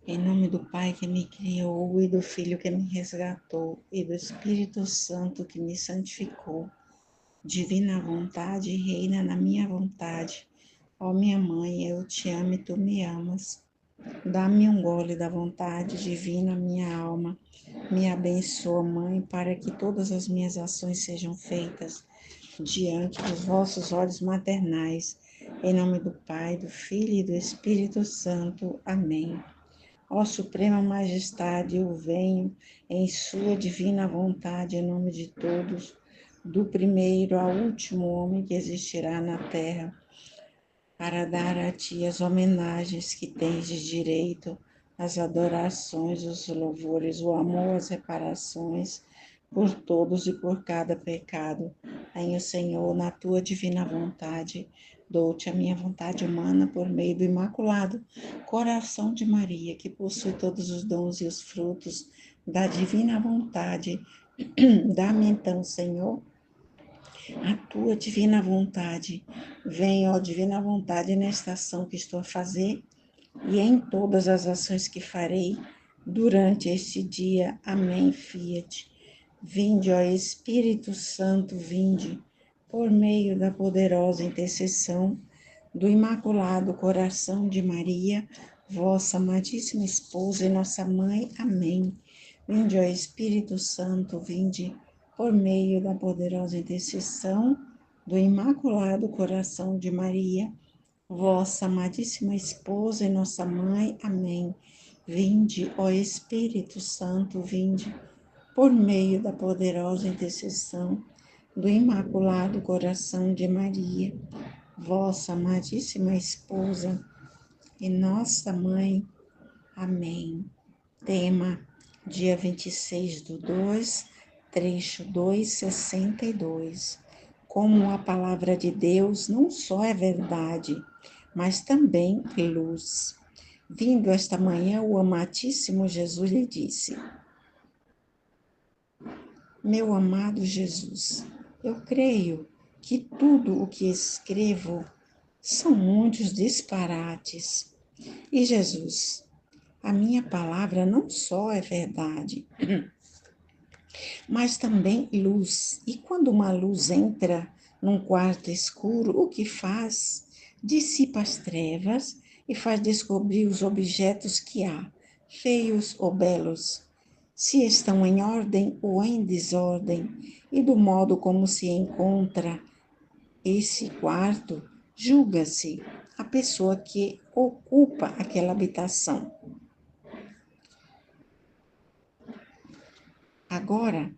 Em nome do Pai que me criou, e do Filho que me resgatou, e do Espírito Santo que me santificou. Divina vontade, reina na minha vontade. Ó minha mãe, eu te amo e tu me amas. Dá-me um gole da vontade divina, minha alma. Me abençoa, Mãe, para que todas as minhas ações sejam feitas diante dos vossos olhos maternais. Em nome do Pai, do Filho e do Espírito Santo. Amém. Ó Suprema Majestade, eu venho em sua divina vontade, em nome de todos, do primeiro ao último homem que existirá na terra, para dar a ti as homenagens que tens de direito, as adorações, os louvores, o amor, as reparações, por todos e por cada pecado. Aí, Senhor, na tua divina vontade, dou-te a minha vontade humana por meio do Imaculado Coração de Maria, que possui todos os dons e os frutos da divina vontade. Dá-me então, Senhor, a tua divina vontade. Venha, ó divina vontade, nesta ação que estou a fazer e em todas as ações que farei durante este dia. Amém, Fiat. Vinde, ó Espírito Santo, vinde, por meio da poderosa intercessão do Imaculado Coração de Maria, vossa amadíssima esposa e nossa mãe. Amém. Vinde, ó Espírito Santo, vinde, por meio da poderosa intercessão do Imaculado Coração de Maria, vossa amadíssima esposa e nossa mãe. Amém. Vinde, ó Espírito Santo, vinde, por meio da poderosa intercessão do Imaculado Coração de Maria, vossa amadíssima esposa e nossa mãe. Amém. Tema, dia 26/2, trecho 262. Como a palavra de Deus não só é verdade, mas também luz. Vindo esta manhã, o amadíssimo Jesus lhe disse: meu amado Jesus, eu creio que tudo o que escrevo são muitos disparates. E Jesus, a minha palavra não só é verdade, mas também luz. E quando uma luz entra num quarto escuro, o que faz? Dissipa as trevas e faz descobrir os objetos que há, feios ou belos, se estão em ordem ou em desordem, e do modo como se encontra esse quarto, julga-se a pessoa que ocupa aquela habitação. Agora,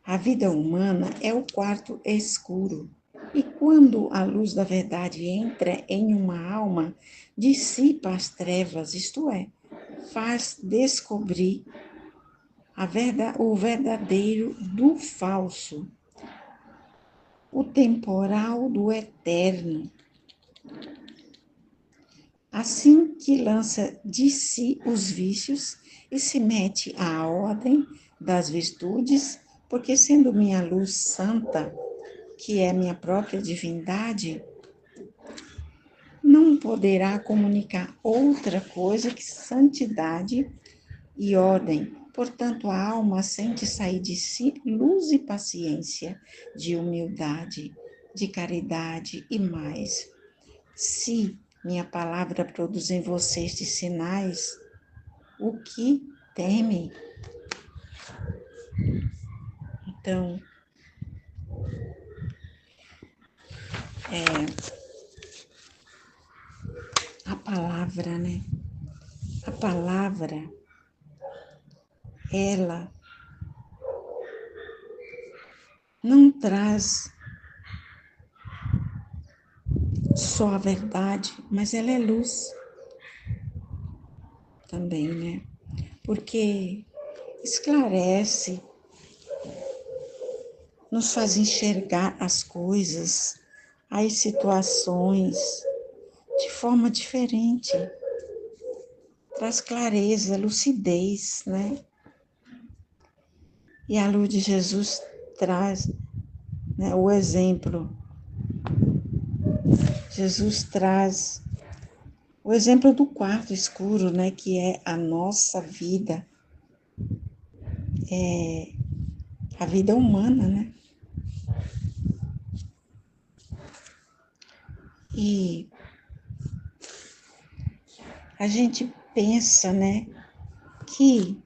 a vida humana é o quarto escuro, e quando a luz da verdade entra em uma alma, dissipa as trevas, isto é, faz descobrir o verdadeiro do falso, o temporal do eterno. Assim que lança de si os vícios e se mete à ordem das virtudes, porque sendo minha luz santa, que é minha própria divindade, não poderá comunicar outra coisa que santidade e ordem. Portanto, a alma sente sair de si luz e paciência, de humildade, de caridade e mais. Se minha palavra produz em você estes sinais, o que teme? Então, a palavra, né? A palavra, ela não traz só a verdade, mas ela é luz também, né? Porque esclarece, nos faz enxergar as coisas, as situações de forma diferente. Traz clareza, lucidez, né? E a luz de Jesus traz, né, o exemplo. Jesus traz O exemplo do quarto escuro, né, que é a nossa vida, a vida humana, né? E a gente pensa, né, que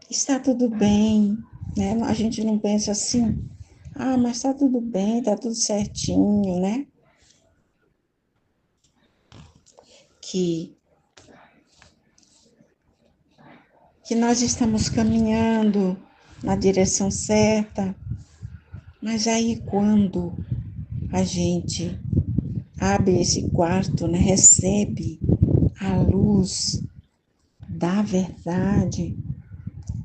está tudo bem, né? A gente não pensa assim, ah, mas está tudo bem, está tudo certinho, né? Que, que nós estamos caminhando na direção certa, mas aí quando a gente abre esse quarto, né, recebe a luz da verdade,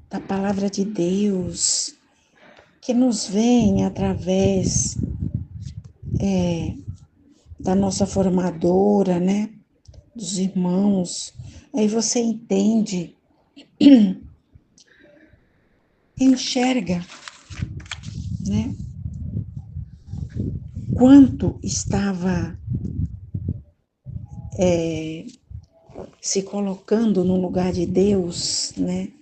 da palavra de Deus, que nos vem através da nossa formadora, né, dos irmãos. Aí você entende, enxerga, né, quanto estava se colocando no lugar de Deus, né?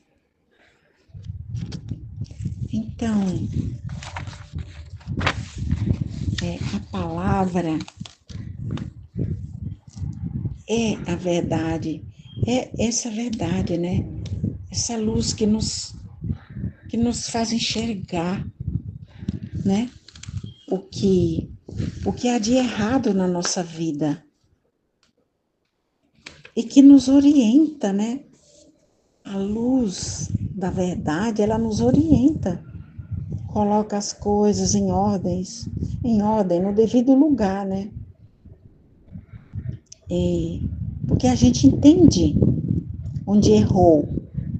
Então, a palavra é a verdade, é essa verdade, né? Essa luz que nos faz enxergar, né? O que, o que há de errado na nossa vida e que nos orienta, né? A luz da verdade, ela nos orienta, coloca as coisas em ordem, no devido lugar, né? Porque a gente entende onde errou,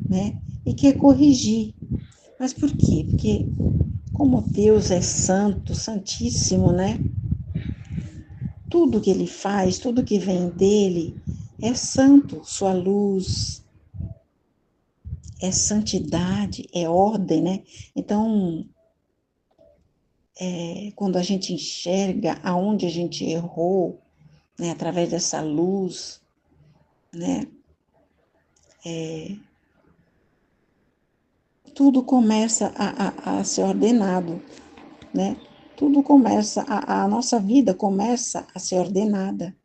né? E quer corrigir. Mas por quê? Porque como Deus é santo, santíssimo, né? Tudo que ele faz, tudo que vem dele é santo, sua luz é santidade, é ordem, né? Então, quando a gente enxerga aonde a gente errou, né, através dessa luz, né, tudo começa a ser ordenado, né? Tudo começa, a nossa vida começa a ser ordenada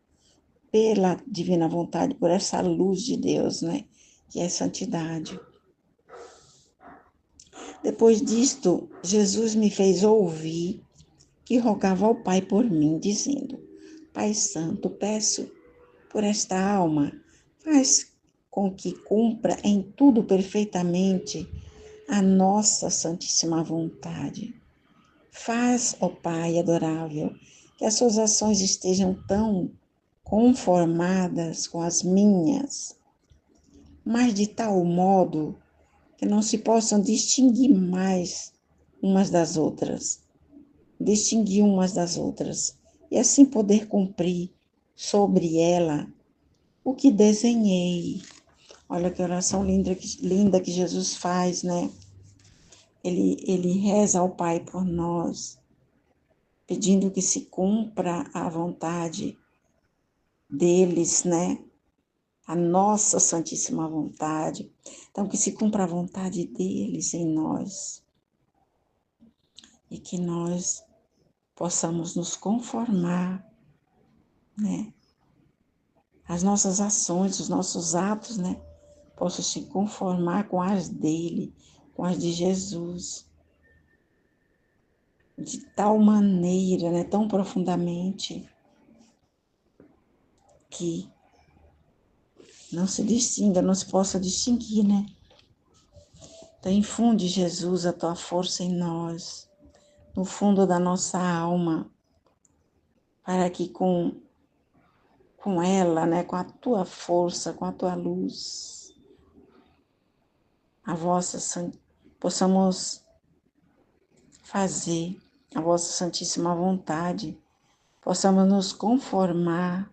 pela divina vontade, por essa luz de Deus, né? Que é santidade. Depois disto, Jesus me fez ouvir que rogava ao Pai por mim, dizendo: Pai Santo, peço por esta alma, faz com que cumpra em tudo perfeitamente a nossa santíssima vontade. Faz, ó Pai adorável, que as suas ações estejam tão conformadas com as minhas, mas de tal modo que não se possam distinguir mais umas das outras, distinguir umas das outras, e assim poder cumprir sobre ela o que desenhei. Olha que oração linda que Jesus faz, né? Ele reza ao Pai por nós, pedindo que se cumpra a vontade deles, né? A nossa santíssima vontade. Então, que se cumpra a vontade deles em nós e que nós possamos nos conformar, né? As nossas ações, os nossos atos, né? Possam se conformar com as dele, com as de Jesus, de tal maneira, né? Tão profundamente, que não se distinga, não se possa distinguir, né? Então, infunde, Jesus, a tua força em nós, no fundo da nossa alma, para que com ela, né, com a tua força, com a tua luz, a vossa possamos fazer a vossa santíssima vontade, possamos nos conformar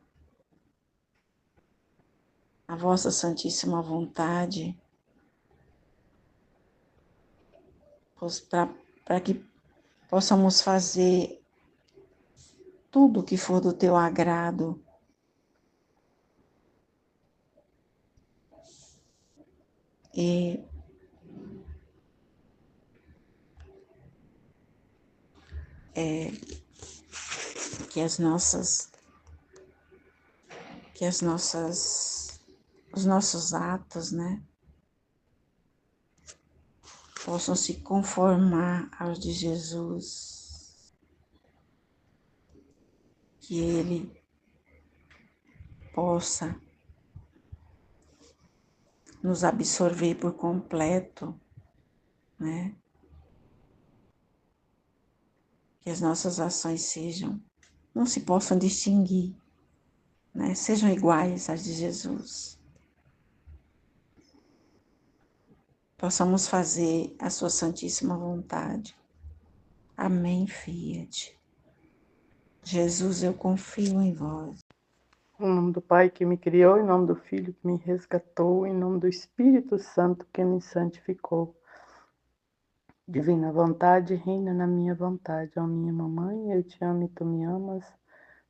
à vossa santíssima vontade, para que possamos fazer tudo o que for do teu agrado, E que as nossas, que as nossas, os nossos atos, né, possam se conformar aos de Jesus, que Ele possa nos absorver por completo, né? Que as nossas ações não se possam distinguir, né? Sejam iguais às de Jesus. Possamos fazer a sua santíssima vontade. Amém, Fiat. Jesus, eu confio em vós. Em nome do Pai que me criou, em nome do Filho que me resgatou, em nome do Espírito Santo que me santificou. Divina vontade, reina na minha vontade. Ó minha mamãe, eu te amo e tu me amas.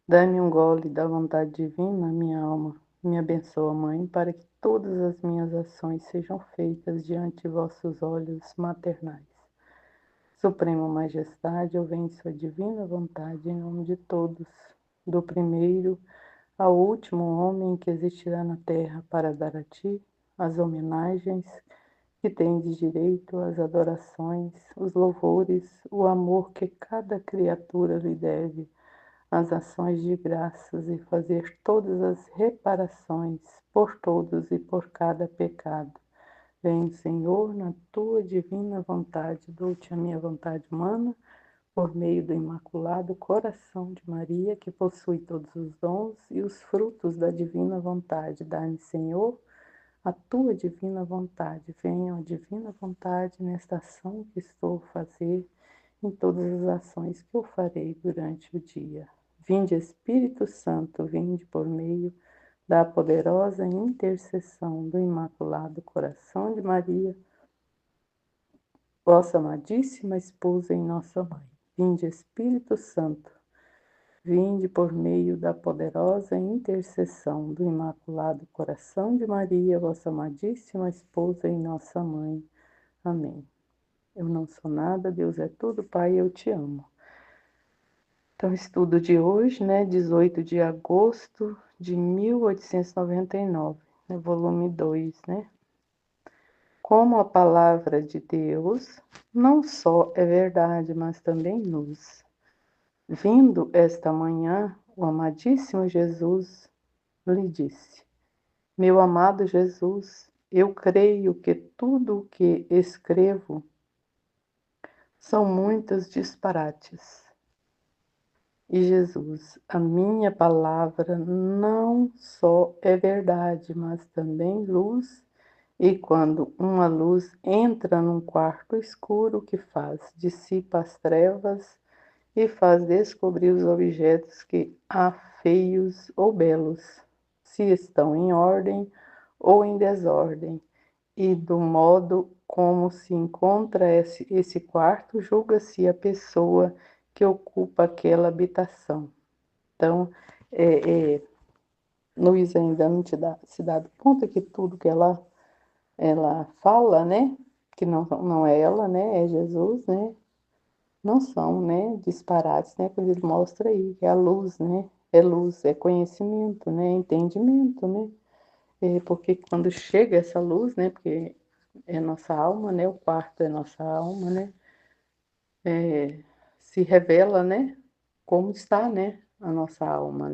Dai-me um gole da vontade divina, minha alma. Me abençoa, Mãe, para que todas as minhas ações sejam feitas diante de vossos olhos maternais. Suprema Majestade, eu venho em sua divina vontade, em nome de todos, do primeiro ao último homem que existirá na terra, para dar a ti as homenagens que tendes direito, as adorações, os louvores, o amor que cada criatura lhe deve, as ações de graças e fazer todas as reparações por todos e por cada pecado. Vem, Senhor, na tua divina vontade, dou-te a minha vontade humana, por meio do Imaculado Coração de Maria, que possui todos os dons e os frutos da divina vontade. Dá-me, Senhor, a tua divina vontade. Venha a divina vontade nesta ação que estou a fazer, em todas as ações que eu farei durante o dia. Vinde, Espírito Santo, vinde por meio da poderosa intercessão do Imaculado Coração de Maria, vossa amadíssima esposa e nossa mãe. Vinde, Espírito Santo, vinde por meio da poderosa intercessão do Imaculado Coração de Maria, vossa amadíssima esposa e nossa mãe. Amém. Eu não sou nada, Deus é tudo, Pai, eu te amo. Então, estudo de hoje, 18 de agosto de 1899, volume 2, Como a palavra de Deus não só é verdade, mas também luz. Vindo esta manhã, o amadíssimo Jesus lhe disse: Meu amado Jesus, eu creio que tudo o que escrevo são muitos disparates. E Jesus, a minha palavra não só é verdade, mas também luz. E quando uma luz entra num quarto escuro, que faz? Dissipa as trevas e faz descobrir os objetos que há feios ou belos, se estão em ordem ou em desordem. E do modo como se encontra esse quarto, julga-se a pessoa que ocupa aquela habitação. Então, Luísa ainda não se dá conta que tudo que ela fala, que não é ela, é Jesus, não são, disparates, quando ele mostra aí que é a luz, é conhecimento, é entendimento, porque quando chega essa luz, porque é nossa alma, o quarto é nossa alma, se revela, como está, a nossa alma,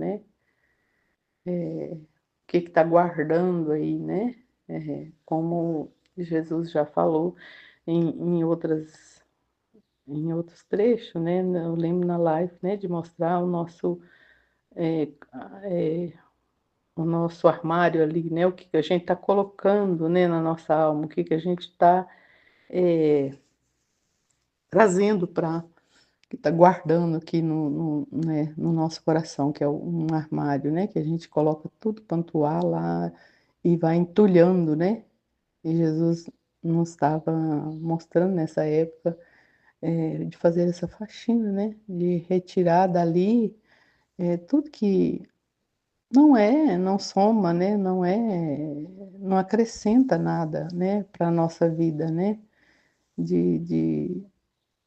o que está guardando aí, como Jesus já falou em outros trechos, eu lembro na live, de mostrar é, é, o nosso armário ali, o que a gente está colocando, na nossa alma, o que a gente está trazendo para que está guardando aqui no nosso coração, que é um armário, que a gente coloca tudo pantuar lá e vai entulhando, E Jesus nos estava mostrando nessa época de fazer essa faxina, de retirar dali tudo que não soma, né, não acrescenta nada, né, para a nossa vida, né, de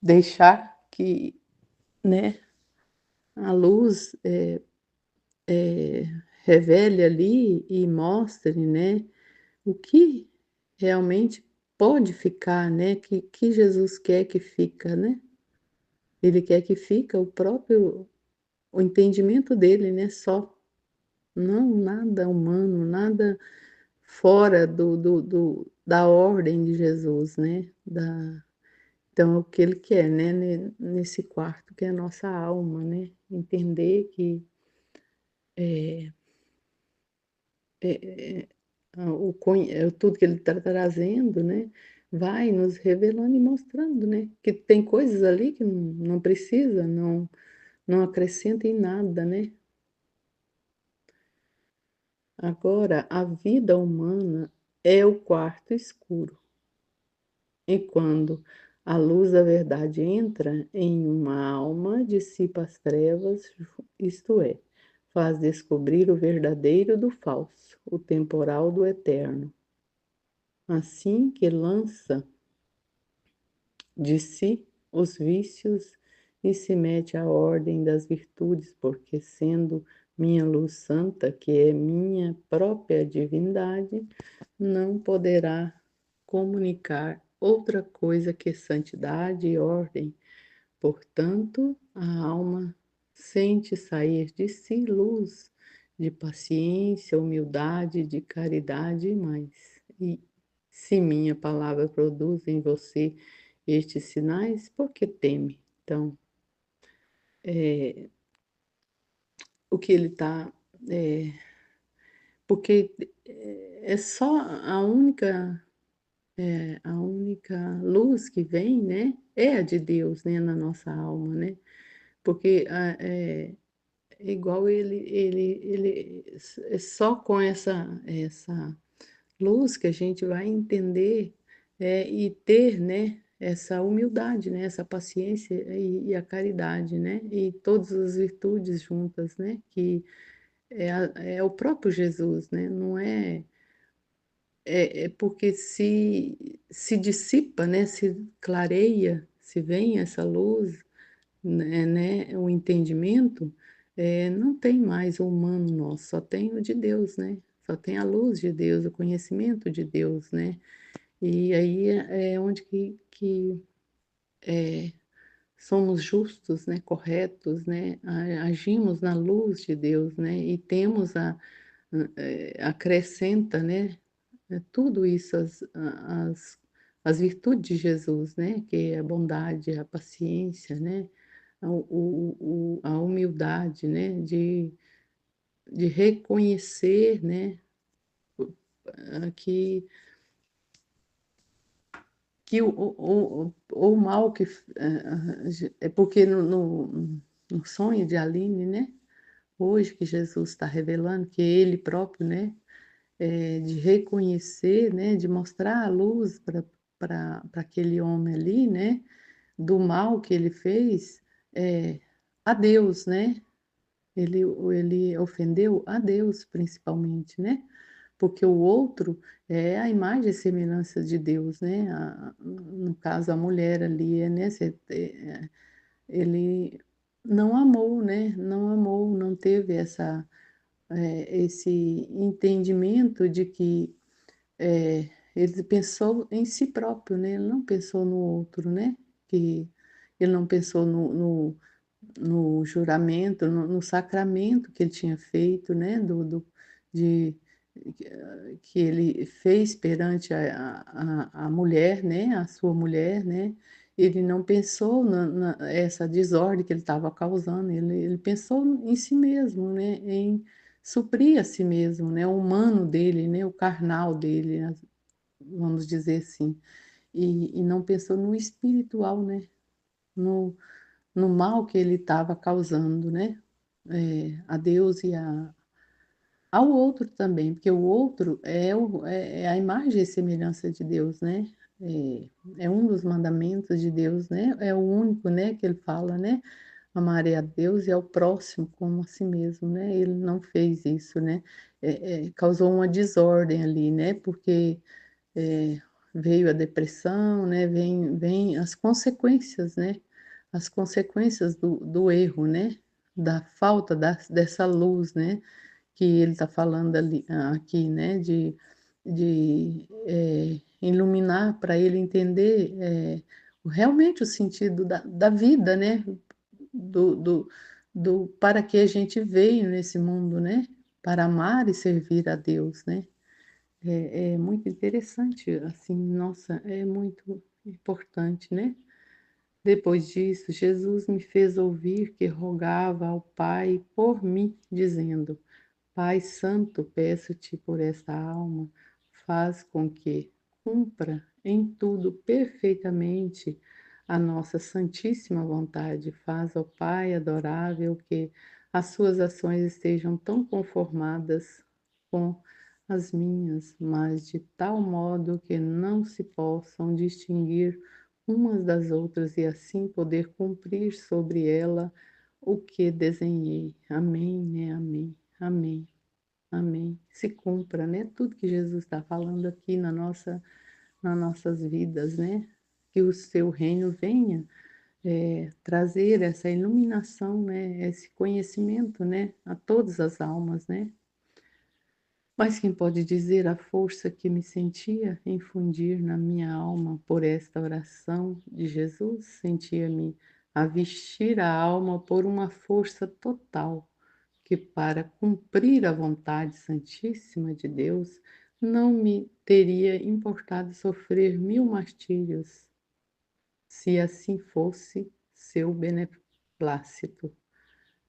deixar que, né, a luz, revele ali e mostre, né, o que realmente pode ficar, né, que Jesus quer que fica, né. Ele quer que fica o entendimento dele, né, só. Não nada humano, nada fora da ordem de Jesus, né, então é o que ele quer, né, nesse quarto que é a nossa alma, né, entender que, eh eh tudo que ele está trazendo, né, vai nos revelando e mostrando, né, que tem coisas ali que não precisa, não acrescenta em nada, né. Agora, a vida humana é o quarto escuro. E quando a luz da verdade entra em uma alma, dissipa as trevas, isto é, faz descobrir o verdadeiro do falso, o temporal do eterno. Assim que lança de si os vícios e se mete à ordem das virtudes, porque sendo minha luz santa, que é minha própria divindade, não poderá comunicar outra coisa que santidade e ordem. Portanto, a alma sente sair de si luz de paciência, humildade, de caridade e mais. E se minha palavra produz em você estes sinais, por que teme? Então, o que ele está, porque é só a única luz que vem, né, é a de Deus, né, na nossa alma, né, porque é igual ele é só com essa luz que a gente vai entender, e ter, né, essa humildade, né, essa paciência e a caridade, né, e todas as virtudes juntas, né, que é o próprio Jesus, né, não é porque se dissipa, né, se clareia, se vem essa luz, né, o entendimento, não tem mais o humano nosso, só tem o de Deus, né, só tem a luz de Deus, o conhecimento de Deus, né. E aí é onde que, somos justos, né, corretos, né, agimos na luz de Deus, né, e temos acrescenta, né, tudo isso as virtudes de Jesus, né, que é a bondade, a paciência, né, a humildade, né, de reconhecer, né, que o mal que é porque no sonho de Aline, né, hoje que Jesus está revelando que ele próprio, né, de reconhecer, né, de mostrar a luz para aquele homem ali, né, do mal que ele fez, a Deus, né. Ele ofendeu a Deus principalmente, né, porque o outro é a imagem e semelhança de Deus, né, no caso a mulher ali, né, ele não amou, né, não amou, não teve esse entendimento de que, ele pensou em si próprio, né, ele não pensou no outro, né, que ele não pensou no juramento, no sacramento que ele tinha feito, né, de que ele fez perante a mulher, né, a sua mulher, né, ele não pensou na essa desordem que ele estava causando, ele pensou em si mesmo, né, em suprir a si mesmo, né, o humano dele, né, o carnal dele, vamos dizer assim, e não pensou no espiritual, né, no no mal que ele estava causando, né, a Deus e ao outro também, porque o outro é a imagem e semelhança de Deus, né, é um dos mandamentos de Deus, né, é o único, né, que ele fala, né, amarei a Deus e ao próximo como a si mesmo, né, ele não fez isso, né, causou uma desordem ali, né, porque, eh, veio a depressão, né, vem as consequências, né, as consequências do erro, né, da falta dessa luz, né, que ele está falando ali aqui, né, de iluminar para ele entender, realmente o sentido da vida, né, do do para que a gente veio nesse mundo, né, para amar e servir a Deus, né. É muito interessante, assim, nossa, é muito importante, né. Depois disso, Jesus me fez ouvir que rogava ao Pai por mim, dizendo: Pai Santo, peço-te por esta alma, faz com que cumpra em tudo perfeitamente a nossa santíssima vontade. Faz, ó Pai adorável, que as suas ações estejam tão conformadas com as minhas, mas de tal modo que não se possam distinguir umas das outras e assim poder cumprir sobre ela o que desenhei. Amém, né? Amém. Amém, amém. Se cumpra, né, tudo que Jesus está falando aqui nas nossas vidas, né, que o seu reino venha, trazer essa iluminação, né, esse conhecimento, né, a todas as almas, né. Mas quem pode dizer a força que me sentia infundir na minha alma por esta oração de Jesus? Sentia-me a vestir a alma por uma força total que para cumprir a vontade santíssima de Deus, não me teria importado sofrer 1000 martírios, se assim fosse seu beneplácito.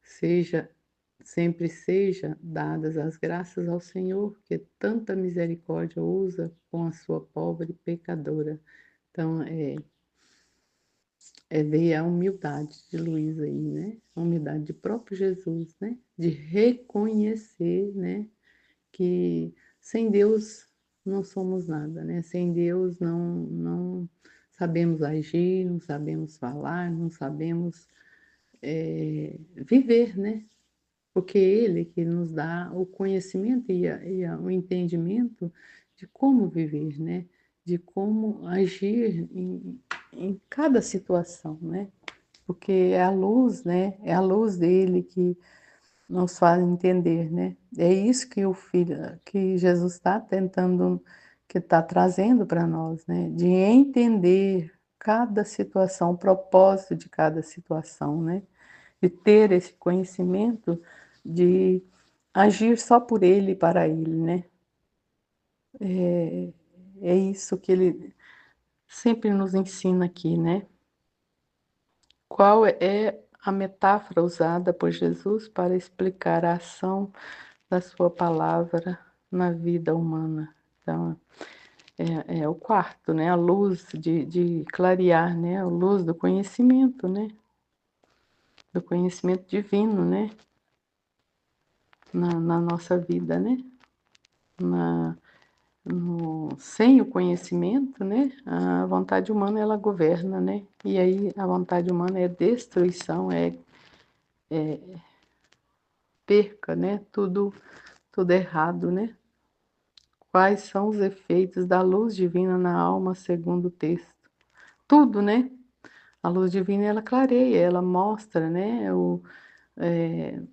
Seja seja dadas as graças ao Senhor, que tanta misericórdia usa com a sua pobre pecadora. Então, veio a humildade de Luísa aí, né, a humildade de próprio Jesus, né, de reconhecer, né, que sem Deus não somos nada, né, sem Deus não sabemos agir, não sabemos falar, não sabemos, viver, né, porque é Ele que nos dá o conhecimento o entendimento de como viver, né, de como agir em cada situação, né, porque é a luz, né, é a luz dele que nos faz entender, né. É isso que o filho que Jesus está tentando que está trazendo para nós, né, de entender cada situação, o propósito de cada situação, né, de ter esse conhecimento de agir só por ele e para ele, né. É é isso que ele sempre nos ensina aqui, né. Qual é a metáfora usada por Jesus para explicar a ação da sua palavra na vida humana? Então, é o quarto, né, a luz de clarear, né, a luz do conhecimento divino, né, na nossa vida, né. Na sem o conhecimento, né, a vontade humana ela governa, né, e aí a vontade humana é destruição, perca, né, tudo errado, né. Quais são os efeitos da luz divina na alma segundo o texto? Tudo, né, a luz divina ela clareia, ela mostra, né,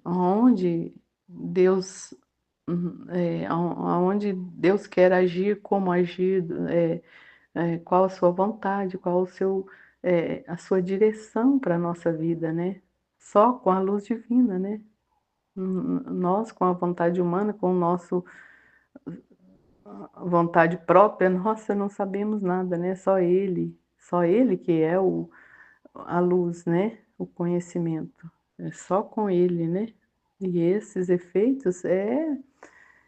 aonde Deus, aonde Deus quer agir, como agir, qual a sua vontade, qual o seu, a sua direção para a nossa vida, né. Só com a luz divina, né. Nós com a vontade humana, com o nosso vontade própria, nossa, não sabemos nada, né, só Ele que é a luz, né, o conhecimento. É só com Ele, né. E esses efeitos é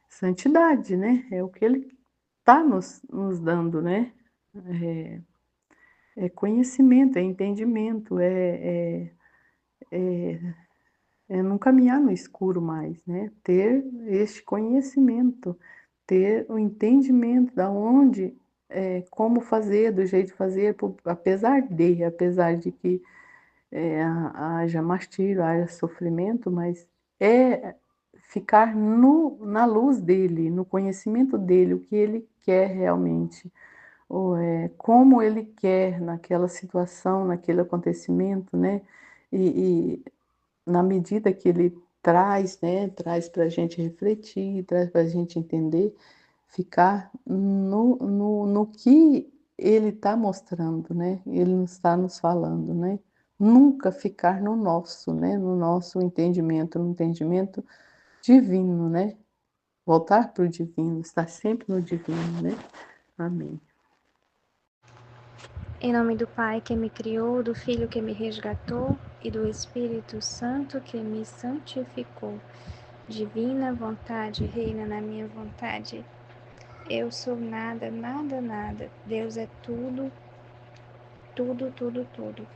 santidade, né, é o que Ele está nos dando, né. É é conhecimento, é entendimento, é não caminhar no escuro mais, né, ter este conhecimento, ter o entendimento da onde, como fazer, do jeito de fazer, apesar de que haja martírio, haja sofrimento, mas é ficar na luz dele, no conhecimento dele, o que ele quer realmente, ou como ele quer naquela situação, naquele acontecimento, né? E na medida que ele traz, né, traz para a gente refletir, traz para a gente entender, ficar no que ele está mostrando, né? Ele está nos falando, né? Nunca ficar no nosso, né? No nosso entendimento, no entendimento divino, né? Voltar para o divino, estar sempre no divino, né? Amém. Em nome do Pai que me criou, do Filho que me resgatou e do Espírito Santo que me santificou. Divina vontade reina na minha vontade. Eu sou nada, nada, nada. Deus é tudo, tudo, tudo, tudo.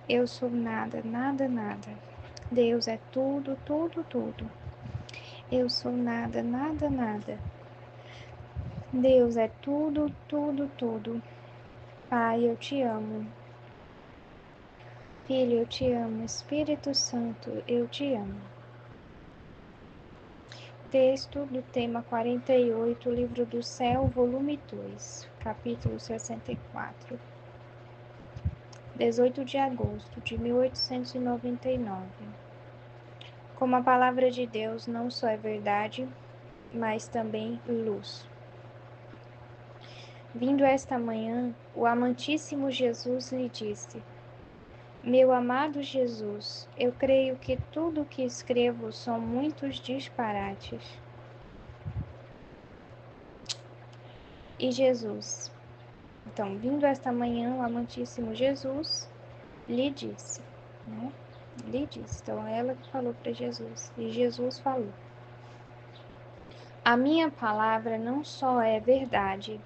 Eu sou nada, nada, nada. Deus é tudo, tudo, tudo. Eu sou nada, nada, nada. Deus é tudo, tudo, tudo. Pai, eu te amo. Filho, eu te amo. Espírito Santo, eu te amo. Texto do tema 48, Livro do Céu, volume 2, capítulo 64. 18 de agosto de 1899. Como a palavra de Deus não só é verdade, mas também luz. Vindo esta manhã, o amantíssimo Jesus lhe disse: Meu amado Jesus, eu creio que tudo o que escrevo são muitos disparates. E Jesus, então, vindo esta manhã, o amantíssimo Jesus lhe disse, né? Lhe disse, então ela que falou para Jesus, e Jesus falou: A minha palavra não só é verdade,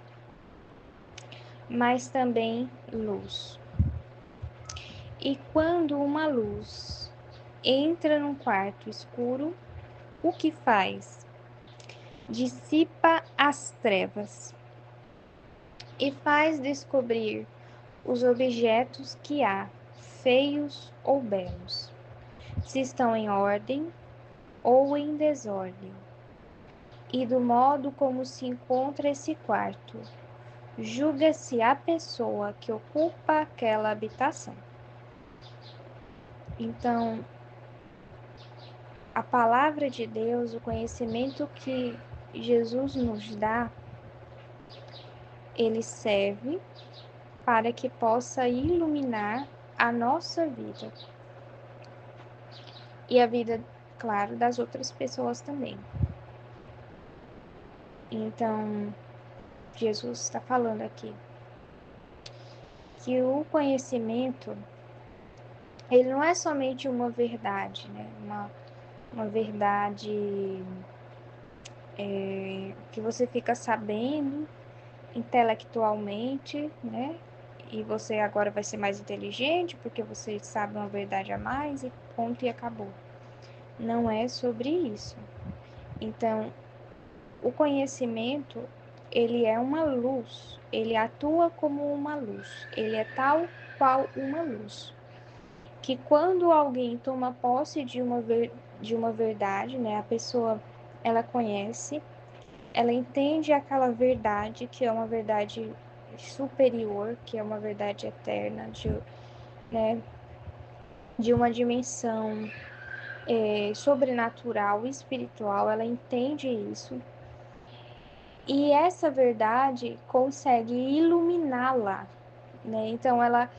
mas também luz. E quando uma luz entra num quarto escuro, o que faz? Dissipa as trevas e faz descobrir os objetos que há, feios ou belos, se estão em ordem ou em desordem, e do modo como se encontra esse quarto, julga-se a pessoa que ocupa aquela habitação. Então, a palavra de Deus, o conhecimento que Jesus nos dá, ele serve para que possa iluminar a nossa vida e a vida, claro, das outras pessoas também. Então, Jesus está falando aqui que o conhecimento, ele não é somente uma verdade, né? Uma verdade que você fica sabendo intelectualmente, né? E você agora vai ser mais inteligente porque você sabe uma verdade a mais e ponto e acabou. Não é sobre isso. Então, o conhecimento, ele é uma luz, ele atua como uma luz, ele é tal qual uma luz. Que quando alguém toma posse de uma verdade, né, a pessoa, ela conhece, ela entende aquela verdade, que é uma verdade superior, que é uma verdade eterna, né, de uma dimensão sobrenatural, espiritual, ela entende isso. E essa verdade consegue iluminá-la, né? Então ela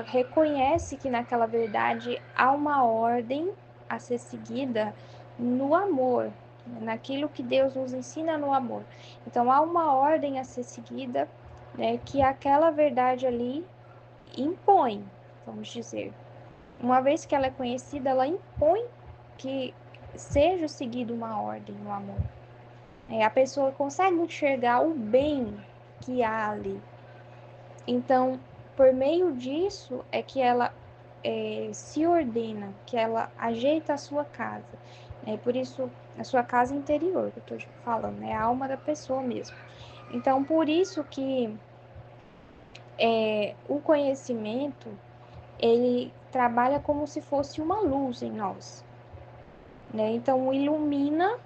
reconhece que naquela verdade há uma ordem a ser seguida no amor, naquilo que Deus nos ensina no amor. Então há uma ordem a ser seguida, né, que aquela verdade ali impõe, vamos dizer. Uma vez que ela é conhecida, ela impõe que seja seguida uma ordem no amor. A pessoa consegue enxergar o bem que há ali. Então, por meio disso é que ela se ordena, que ela ajeita a sua casa. Por isso, a sua casa interior, que eu estou falando, é a alma da pessoa mesmo. Então, por isso que o conhecimento, ele trabalha como se fosse uma luz em nós, né? Então ilumina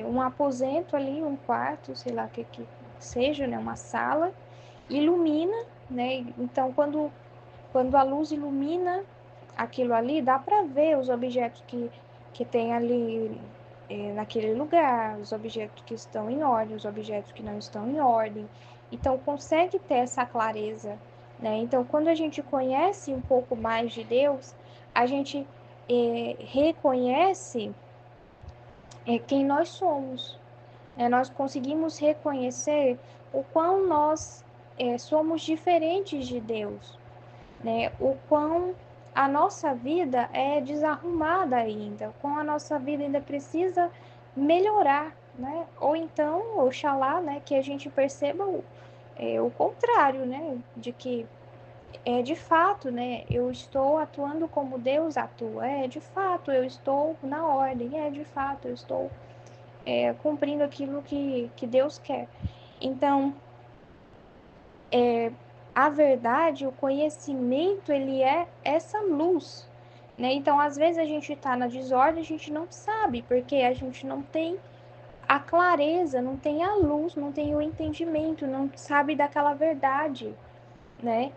um aposento ali, um quarto, sei lá o que seja, né? Uma sala, ilumina, né? Então quando a luz ilumina aquilo ali, dá para ver os objetos que tem ali naquele lugar, os objetos que estão em ordem, os objetos que não estão em ordem. Então, consegue ter essa clareza, né? Então, quando a gente conhece um pouco mais de Deus, a gente reconhece quem nós somos, né? Nós conseguimos reconhecer o quão nós somos diferentes de Deus, né? O quão a nossa vida é desarrumada ainda, o quão a nossa vida ainda precisa melhorar, né? Ou então, oxalá, né, que a gente perceba o contrário, né? De que de fato, né, eu estou atuando como Deus atua, de fato eu estou na ordem, de fato eu estou cumprindo aquilo que Deus quer. Então, a verdade, o conhecimento, ele é essa luz, né? Então, às vezes a gente está na desordem, a gente não sabe, porque a gente não tem a clareza, não tem a luz, não tem o entendimento, não sabe daquela verdade, né?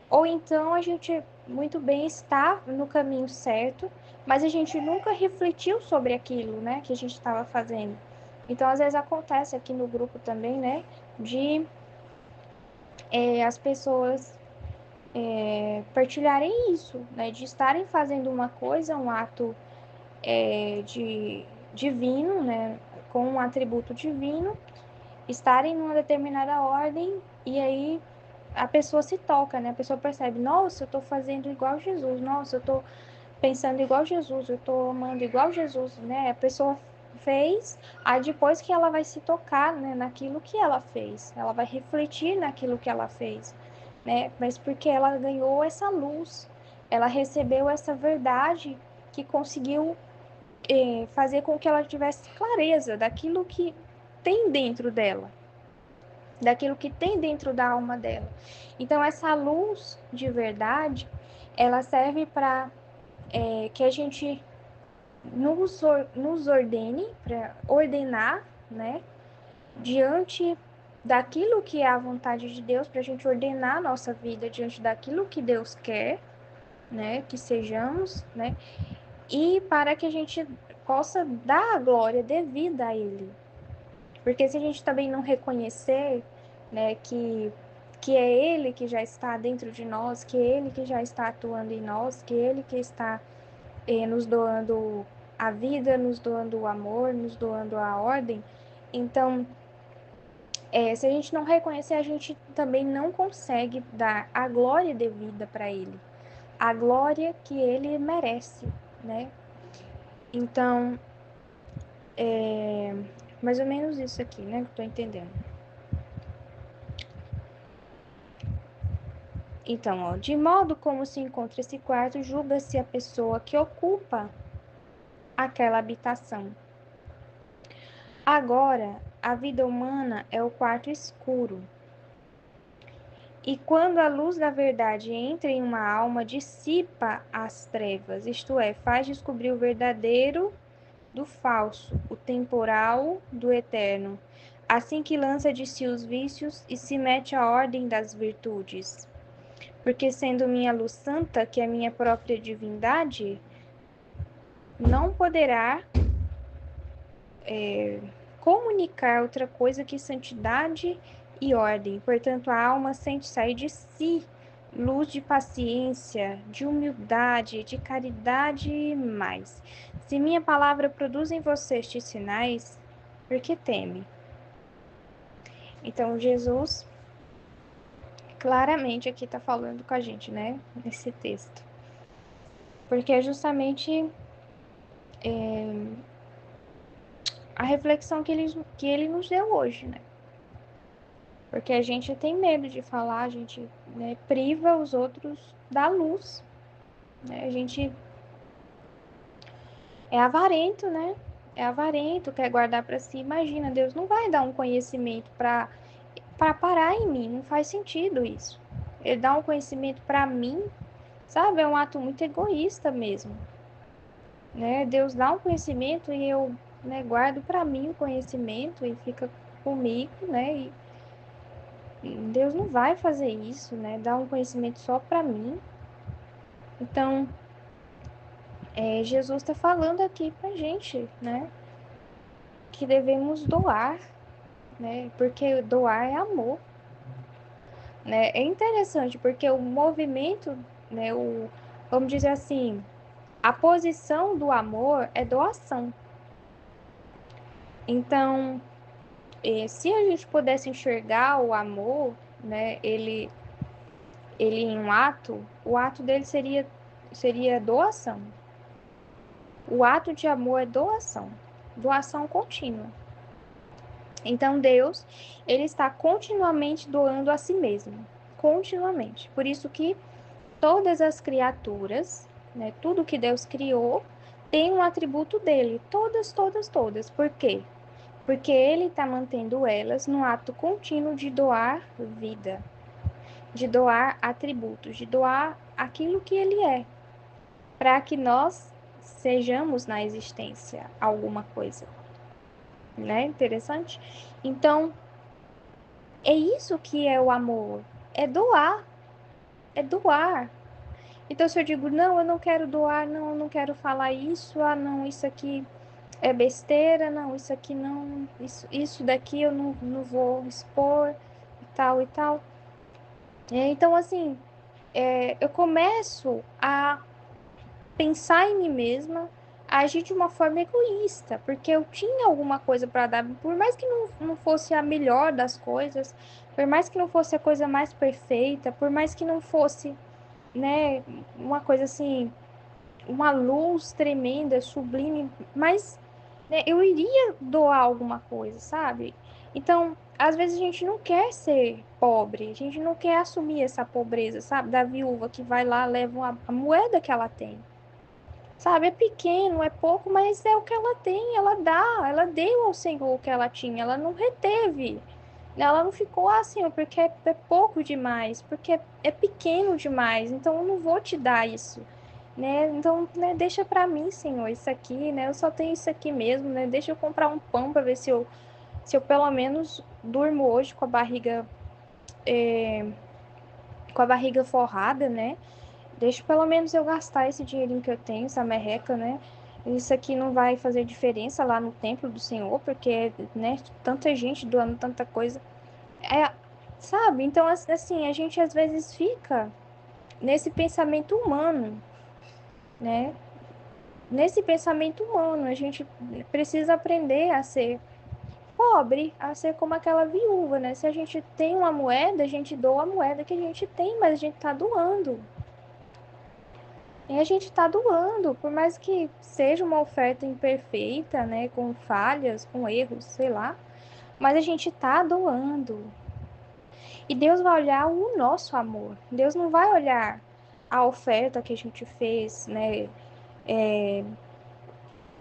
Ou então a gente muito bem está no caminho certo, mas a gente nunca refletiu sobre aquilo, né, que a gente estava fazendo. Então, às vezes acontece aqui no grupo também, né, de as pessoas partilharem isso, né, de estarem fazendo uma coisa, um ato de divino, né, com um atributo divino, estarem numa determinada ordem e aí a pessoa se toca, né? A pessoa percebe, nossa, eu tô fazendo igual Jesus, nossa, eu tô pensando igual Jesus, eu tô amando igual Jesus, né? A pessoa fez, aí depois que ela vai se tocar, né, naquilo que ela fez, ela vai refletir naquilo que ela fez, né? Mas porque ela ganhou essa luz, ela recebeu essa verdade que conseguiu fazer com que ela tivesse clareza daquilo que tem dentro dela, daquilo que tem dentro da alma dela. Então, essa luz de verdade, ela serve para que a gente nos ordene, para ordenar, né, diante daquilo que é a vontade de Deus, para a gente ordenar a nossa vida diante daquilo que Deus quer, né, que sejamos, né, e para que a gente possa dar a glória devida a Ele. Porque se a gente também não reconhecer, né, que é Ele que já está dentro de nós, que é Ele que já está atuando em nós, que é Ele que está nos doando a vida, nos doando o amor, nos doando a ordem. Então, se a gente não reconhecer, a gente também não consegue dar a glória devida para Ele, a glória que Ele merece, né? Então, mais ou menos isso aqui, né, que eu tô entendendo. Então, ó, de modo como se encontra esse quarto, julga-se a pessoa que ocupa aquela habitação. Agora, a vida humana é o quarto escuro. E quando a luz da verdade entra em uma alma, dissipa as trevas, isto é, faz descobrir o verdadeiro do falso, o temporal do eterno, assim que lança de si os vícios e se mete à ordem das virtudes. Porque sendo minha luz santa, que é minha própria divindade, não poderá comunicar outra coisa que santidade e ordem. Portanto, a alma sente sair de si luz de paciência, de humildade, de caridade e mais. Se minha palavra produz em você estes sinais, por que teme? Então, Jesus claramente aqui está falando com a gente, né? Nesse texto. Porque é justamente a reflexão que ele nos deu hoje, né? Porque a gente tem medo de falar, a gente, né, priva os outros da luz, né? A gente é avarento, né? É avarento, quer guardar para si. Imagina, Deus não vai dar um conhecimento para parar em mim, não faz sentido isso. Ele dá um conhecimento para mim, sabe? É um ato muito egoísta mesmo, né? Deus dá um conhecimento e eu, né, guardo para mim o conhecimento e fica comigo, né? E Deus não vai fazer isso, né? Dar um conhecimento só para mim. Então, Jesus está falando aqui pra gente, né? Que devemos doar, né? Porque doar é amor, né? É interessante porque o movimento, né? Vamos dizer assim, a posição do amor é doação. Então, se a gente pudesse enxergar o amor, né? Ele em um ato, o ato dele seria doação. O ato de amor é doação, doação contínua. Então Deus, ele está continuamente doando a si mesmo, continuamente. Por isso que todas as criaturas, né, tudo que Deus criou, tem um atributo dele, todas, todas, todas. Por quê? Porque ele está mantendo elas no ato contínuo de doar vida, de doar atributos, de doar aquilo que ele é, para que nós sejamos na existência alguma coisa, né? Interessante. Então, é isso que é o amor. É doar. É doar. Então, se eu digo, não, eu não quero doar, não, eu não quero falar isso, ah, não, isso aqui é besteira, não, isso aqui não, isso daqui eu não vou expor, e tal e tal. Então, assim, eu começo a pensar em mim mesma, a agir de uma forma egoísta, porque eu tinha alguma coisa para dar, por mais que não fosse a melhor das coisas, por mais que não fosse a coisa mais perfeita, por mais que não fosse, né, uma coisa assim, uma luz tremenda, sublime, mas né, eu iria doar alguma coisa, sabe? Então, às vezes a gente não quer ser pobre, a gente não quer assumir essa pobreza, sabe? Da viúva que vai lá, leva a moeda que ela tem. Sabe, é pequeno, é pouco, mas é o que ela tem, ela dá, ela deu ao Senhor o que ela tinha, ela não reteve. Ela não ficou assim, porque é pouco demais, porque é pequeno demais, então eu não vou te dar isso, né? Então, né, deixa para mim, Senhor, isso aqui, né? Eu só tenho isso aqui mesmo, né? Deixa eu comprar um pão para ver se eu pelo menos durmo hoje com a barriga forrada, né? Deixa pelo menos eu gastar esse dinheirinho que eu tenho, essa merreca, né? Isso aqui não vai fazer diferença lá no templo do Senhor, porque, né, tanta gente doando tanta coisa. É, sabe? Então, assim, a gente às vezes fica nesse pensamento humano, né? Nesse pensamento humano, a gente precisa aprender a ser pobre, a ser como aquela viúva, né? Se a gente tem uma moeda, a gente doa a moeda que a gente tem, mas a gente tá doando. E a gente está doando, por mais que seja uma oferta imperfeita, né, com falhas, com erros, sei lá, mas a gente está doando. E Deus vai olhar o nosso amor. Deus não vai olhar a oferta que a gente fez, né?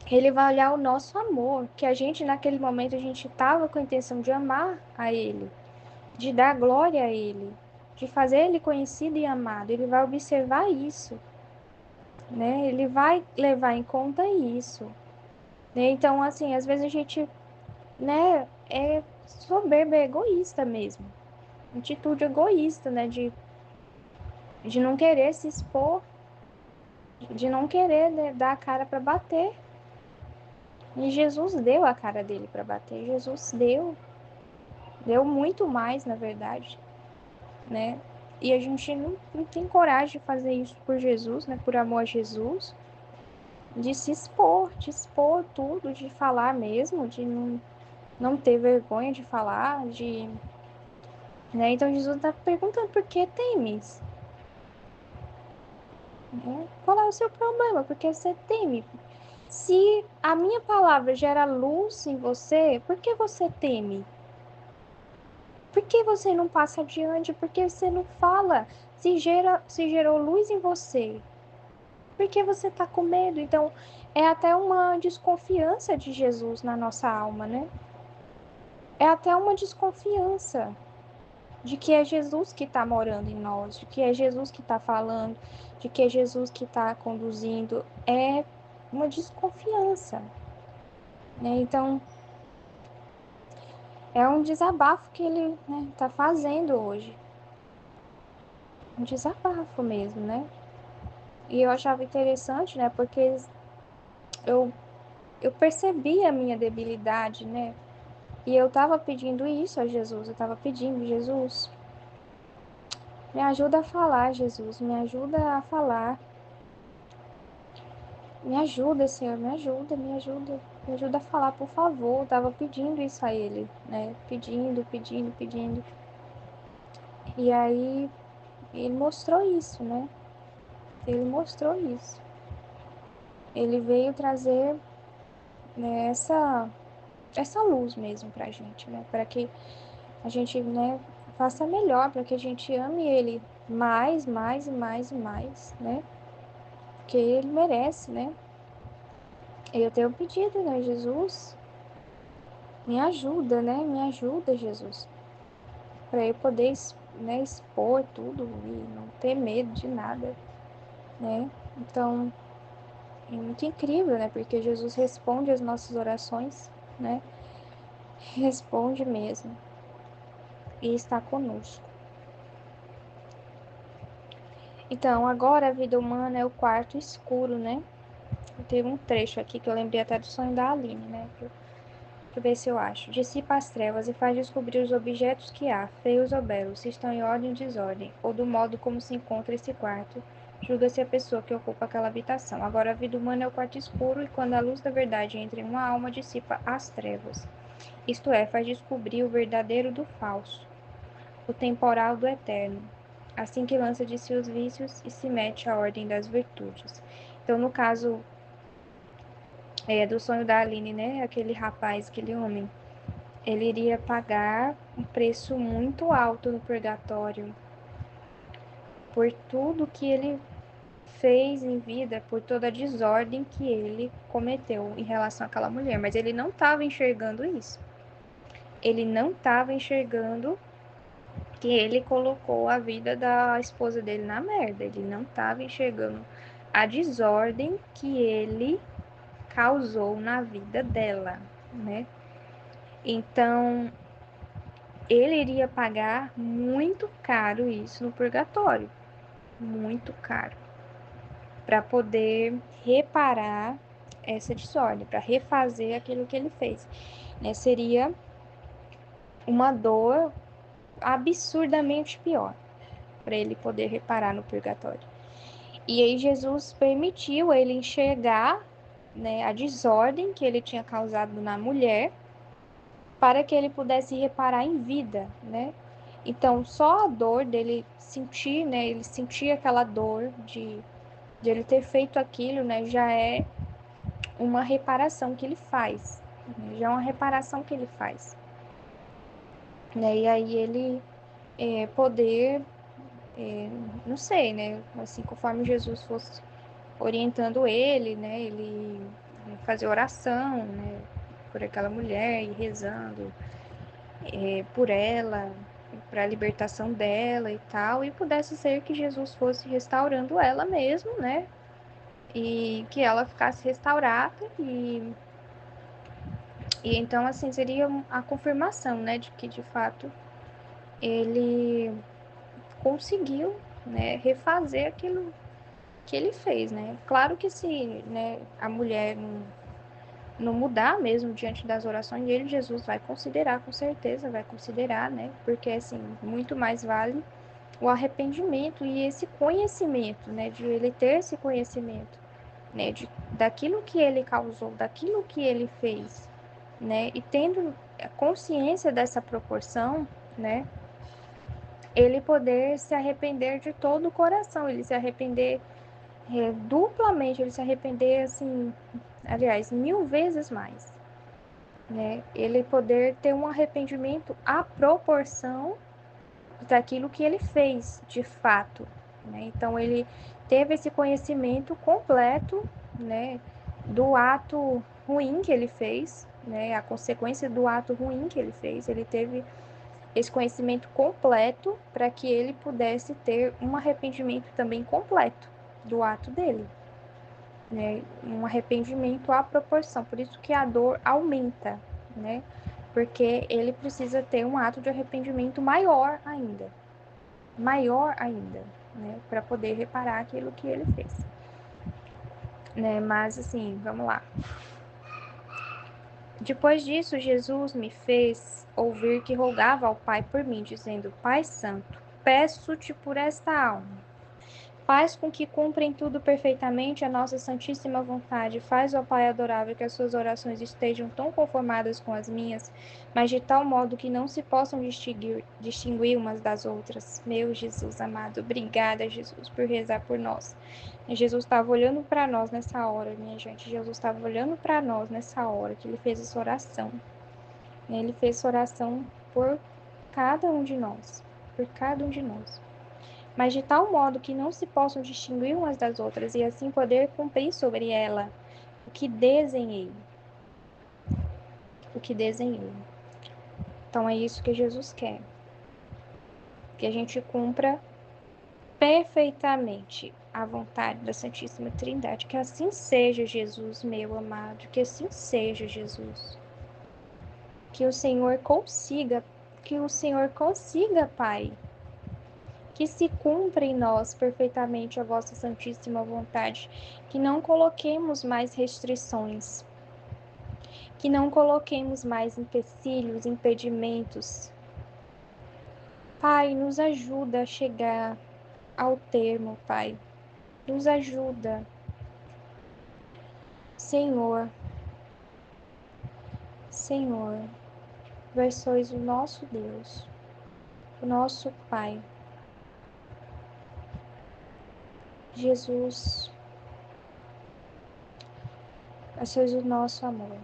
Ele vai olhar o nosso amor, que a gente naquele momento a gente estava com a intenção de amar a Ele, de dar glória a Ele, de fazer Ele conhecido e amado. Ele vai observar isso, né? Ele vai levar em conta isso. Né? Então, assim, às vezes a gente, né, é soberba, é egoísta mesmo. Atitude egoísta, né, de não querer se expor, de não querer, né, dar a cara para bater. E Jesus deu a cara dele para bater. Jesus deu muito mais, na verdade, né? E a gente não tem coragem de fazer isso por Jesus, né, por amor a Jesus, de se expor, de expor tudo, de falar mesmo, de não ter vergonha de falar, de né? Então Jesus está perguntando por que temes? Né? Qual é o seu problema? Por que você teme? Se a minha palavra gera luz em você, por que você teme? Por que você não passa adiante? Por que você não fala? Se gerou luz em você, por que você está com medo? Então, é até uma desconfiança de Jesus na nossa alma, né? É até uma desconfiança. de que é Jesus que está morando em nós, de que é Jesus que está falando, de que é Jesus que está conduzindo. É uma desconfiança, né? Então, é um desabafo que ele está fazendo hoje. Um desabafo mesmo, né? E eu achava interessante, né? Porque eu, eu percebi a minha debilidade, né? E eu estava pedindo isso a Jesus. Eu estava pedindo, Jesus, me ajuda a falar, Jesus. Me ajuda a falar. Me ajuda, Senhor. Me ajuda, me ajuda. Me ajuda a falar, por favor. Eu estava pedindo isso a Ele, né? Pedindo, pedindo, pedindo. E aí, Ele mostrou isso, né? Ele mostrou isso. Ele veio trazer, né, essa luz mesmo pra gente, né? Para que a gente, né, faça melhor, para que a gente ame Ele mais, mais e mais e mais, né? Porque Ele merece, né? Eu tenho pedido, né, Jesus, me ajuda, né? Me ajuda, Jesus, para eu poder, né, expor tudo e não ter medo de nada, né? Então, é muito incrível, né? Porque Jesus responde às nossas orações, né? Responde mesmo e está conosco. Então, agora a vida humana é o quarto escuro, né? Teve um trecho aqui que eu lembrei até do sonho da Aline, né? Deixa eu ver se eu acho. Dissipa as trevas e faz descobrir os objetos que há, feios ou belos, se estão em ordem ou desordem, ou do modo como se encontra esse quarto. Julga-se a pessoa que ocupa aquela habitação. Agora a vida humana é o quarto escuro e quando a luz da verdade entra em uma alma, dissipa as trevas. Isto é, faz descobrir o verdadeiro do falso, o temporal do eterno. Assim que lança de si os vícios e se mete à ordem das virtudes. Então, no caso do sonho da Aline, né? Aquele rapaz, aquele homem, ele iria pagar um preço muito alto no purgatório por tudo que ele fez em vida, por toda a desordem que ele cometeu em relação àquela mulher. Mas ele não estava enxergando isso. Ele não estava enxergando que ele colocou a vida da esposa dele na merda. Ele não estava enxergando a desordem que ele causou na vida dela, né? Então, ele iria pagar muito caro isso no purgatório, muito caro, para poder reparar essa desordem, para refazer aquilo que ele fez, né? Seria uma dor absurdamente pior para ele poder reparar no purgatório. E aí Jesus permitiu ele enxergar, né, a desordem que ele tinha causado na mulher, para que ele pudesse reparar em vida, né? Então, só a dor dele sentir, né? Ele sentir aquela dor de ele ter feito aquilo, né? Já é uma reparação que ele faz, né? Já é uma reparação que ele faz, né? E aí ele poder, não sei, né? Assim, conforme Jesus fosse orientando ele, né? Ele fazer oração, né? Por aquela mulher e rezando por ela, para a libertação dela e tal, e pudesse ser que Jesus fosse restaurando ela mesmo, né? E que ela ficasse restaurada e então assim seria a confirmação, né, de que de fato ele conseguiu, né, refazer aquilo que ele fez, né? Claro que se, né, a mulher não mudar mesmo diante das orações dele, Jesus vai considerar, com certeza vai considerar, né? Porque assim, muito mais vale o arrependimento e esse conhecimento, né, de ele ter esse conhecimento, né, daquilo que ele causou, daquilo que ele fez, né, e tendo consciência dessa proporção, né, ele poder se arrepender de todo o coração, ele se arrepender duplamente, ele se arrepender, assim, aliás, 1000 vezes mais, né, ele poder ter um arrependimento à proporção daquilo que ele fez de fato, né? Então ele teve esse conhecimento completo, né, do ato ruim que ele fez, né, a consequência do ato ruim que ele fez, ele teve esse conhecimento completo para que ele pudesse ter um arrependimento também completo do ato dele, né? Um arrependimento à proporção, por isso que a dor aumenta, né? Porque ele precisa ter um ato de arrependimento maior ainda, né? Para poder reparar aquilo que ele fez, né? Mas assim, vamos lá. Depois disso, Jesus me fez ouvir que rogava ao Pai por mim, dizendo: Pai Santo, peço-te por esta alma. Faz com que cumpra em tudo perfeitamente a nossa santíssima vontade. Faz, ó Pai adorável, que as suas orações estejam tão conformadas com as minhas, mas de tal modo que não se possam distinguir umas das outras. Meu Jesus amado, obrigada, Jesus, por rezar por nós. Jesus estava olhando para nós nessa hora, minha gente. Jesus estava olhando para nós nessa hora que ele fez essa oração. Ele fez essa oração por cada um de nós. Por cada um de nós. Mas de tal modo que não se possam distinguir umas das outras, e assim poder cumprir sobre ela o que desenhei. O que desenhei. Então é isso que Jesus quer. Que a gente cumpra perfeitamente a vontade da Santíssima Trindade. Que assim seja, Jesus, meu amado. Que assim seja, Jesus. Que o Senhor consiga, Pai, que se cumpra em nós perfeitamente a vossa santíssima vontade, que não coloquemos mais restrições, que não coloquemos mais empecilhos, impedimentos. Pai, nos ajuda a chegar ao termo, Pai. Nos ajuda. Senhor, vós sois o nosso Deus, o nosso Pai. Jesus, vós sois o nosso amor.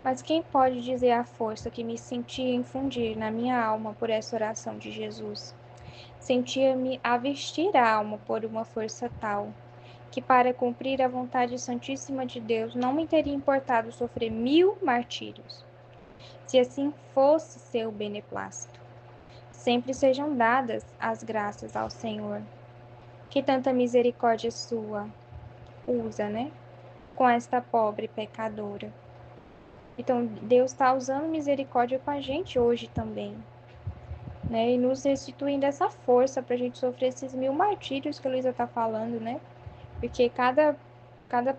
Mas quem pode dizer a força que me sentia infundir na minha alma por essa oração de Jesus? Sentia-me a vestir a alma por uma força tal, que para cumprir a vontade santíssima de Deus não me teria importado sofrer 1000 martírios, se assim fosse seu beneplácito. Sempre sejam dadas as graças ao Senhor, que tanta misericórdia sua usa, né, com esta pobre pecadora. Então, Deus está usando misericórdia com a gente hoje também, né? E nos restituindo essa força para a gente sofrer esses 1000 martírios que a Luísa está falando, né? Porque cada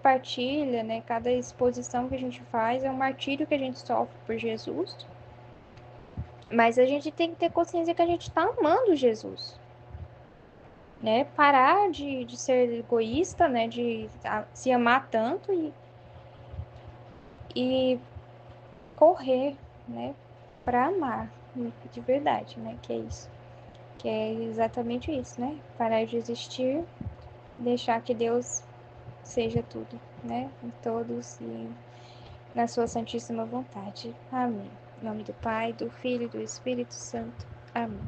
partilha, né? Cada exposição que a gente faz é um martírio que a gente sofre por Jesus. Mas a gente tem que ter consciência que a gente está amando Jesus, né? Parar de ser egoísta, né? De se amar tanto e correr, né? Para amar de verdade, né? Que é isso. Que é exatamente isso, né? Parar de existir, deixar que Deus seja tudo, né? Em todos e na sua santíssima vontade. Amém. Em nome do Pai, do Filho e do Espírito Santo. Amém.